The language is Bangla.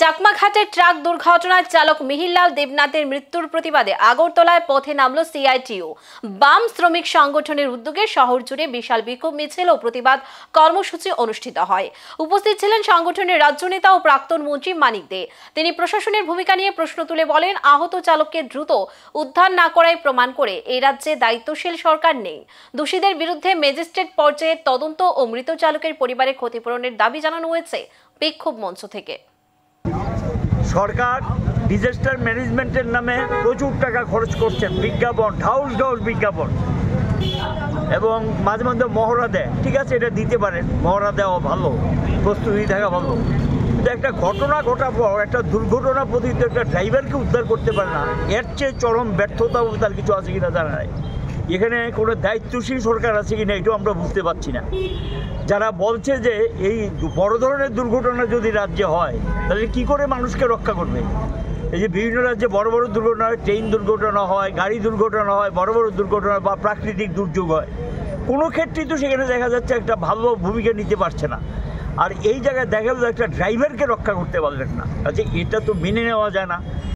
চাকমাঘাটে ট্রাক দুর্ঘটনায় চালক মিহিরলাল দেবনাথের মৃত্যুর প্রতিবাদে আগরতলায় পথে নামল সিআইটিইউ। বাম শ্রমিক সংগঠনের উদ্যোগে শহর জুড়ে বিশাল বিক্ষোভ মিছিল ও প্রতিবাদ কর্মসূচি অনুষ্ঠিত হয়। উপস্থিত ছিলেন সংগঠনের রাজ্য নেতা ও প্রাক্তন মন্ত্রী মানিক দে। তিনি প্রশাসনের ভূমিকা নিয়ে প্রশ্ন তুলে বলেন, আহত চালককে দ্রুত উদ্ধার না করায় প্রমাণ করে এই রাজ্যে দায়িত্বশীল সরকার নেই। দোষীদের বিরুদ্ধে ম্যাজিস্ট্রেট পর্যায়ে তদন্ত ও মৃত চালকের পরিবারের ক্ষতিপূরণের দাবি জানানো হয়েছে বিক্ষোভ মঞ্চ থেকে। সরকার ডিজাস্টার ম্যানেজমেন্টের নামে প্রচুর টাকা খরচ করছেন, বিজ্ঞাপন ঢাউস ঢাউস বিজ্ঞাপন, এবং মাঝে মধ্যে মহড়া দেয়। ঠিক আছে, এটা দিতে পারেন, মহড়া দেওয়া ভালো, প্রস্তুতি থাকা ভালো, কিন্তু একটা ঘটনা ঘটার পর একটা দুর্ঘটনা পতিত একটা ড্রাইভারকে উদ্ধার করতে পারে না, এর চেয়ে চরম ব্যর্থতা তার কিছু আছে কিনা জানা নাই। এখানে কোনো দায়িত্বশীল সরকার আছে কিনা এটাও আমরা বুঝতে পারছি না। যারা বলছে যে এই বড় ধরনের দুর্ঘটনা যদি রাজ্যে হয় তাহলে কি করে মানুষকে রক্ষা করবে? এই যে বিভিন্ন রাজ্যে বড় বড় দুর্ঘটনা হয়, ট্রেন দুর্ঘটনা হয়, গাড়ি দুর্ঘটনা হয়, বড় বড় দুর্ঘটনা বা প্রাকৃতিক দুর্যোগ হয়, কোনো ক্ষেত্রেই তো সেখানে দেখা যাচ্ছে একটা ভালো ভূমিকা নিতে পারছে না। আর এই জায়গায় দেখা গেল একটা ড্রাইভারকে রক্ষা করতে পারলেন না। আচ্ছা, এটা তো মেনে নেওয়া যায় না।